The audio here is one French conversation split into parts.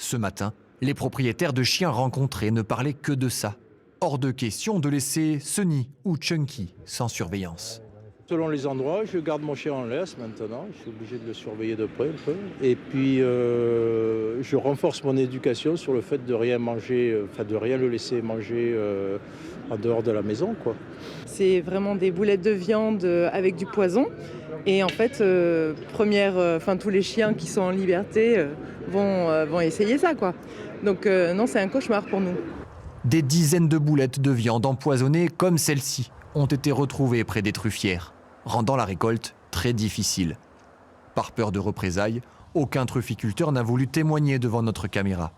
Ce matin, les propriétaires de chiens rencontrés ne parlaient que de ça. Hors de question de laisser Sunny ou Chunky sans surveillance. Selon les endroits, je garde mon chien en laisse maintenant. Je suis obligé de le surveiller de près un peu. Et puis, je renforce mon éducation sur le fait de rien manger, de rien le laisser manger en dehors de la maison, quoi. C'est vraiment des boulettes de viande avec du poison. Et en fait, tous les chiens qui sont en liberté vont essayer ça, quoi. Donc non, c'est un cauchemar pour nous. Des dizaines de boulettes de viande empoisonnées comme celle-ci ont été retrouvées près des truffières, rendant la récolte très difficile. Par peur de représailles, aucun trufficulteur n'a voulu témoigner devant notre caméra.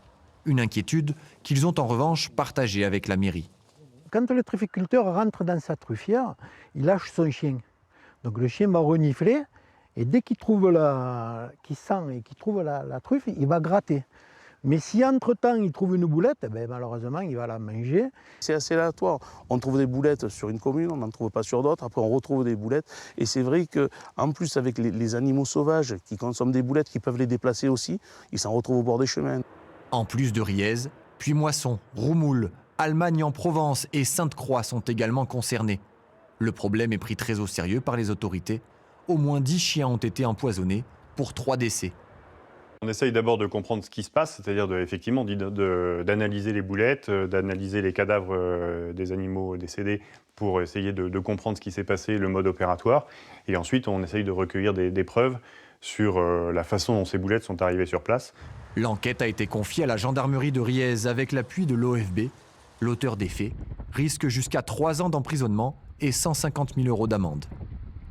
Une inquiétude qu'ils ont en revanche partagée avec la mairie. Quand le trufficulteur rentre dans sa truffière, il lâche son chien. Donc le chien va renifler et dès qu'il sent et qu'il trouve la truffe, il va gratter. Mais si entre-temps il trouve une boulette, malheureusement il va la manger. C'est assez aléatoire. On trouve des boulettes sur une commune, on n'en trouve pas sur d'autres, après on retrouve des boulettes. Et c'est vrai qu'en plus avec les animaux sauvages qui consomment des boulettes, qui peuvent les déplacer aussi, ils s'en retrouvent au bord des chemins. En plus de Riez, Puy-Moisson, Roumoul, Allemagne en Provence et Sainte-Croix sont également concernés. Le problème est pris très au sérieux par les autorités. Au moins 10 chiens ont été empoisonnés pour 3 décès. On essaye d'abord de comprendre ce qui se passe, c'est-à-dire effectivement d'analyser les boulettes, d'analyser les cadavres des animaux décédés pour essayer de comprendre ce qui s'est passé, le mode opératoire. Et ensuite, on essaye de recueillir des preuves sur la façon dont ces boulettes sont arrivées sur place. L'enquête a été confiée à la gendarmerie de Riez avec l'appui de l'OFB. L'auteur des faits risque jusqu'à 3 ans d'emprisonnement et 150 000 € d'amende.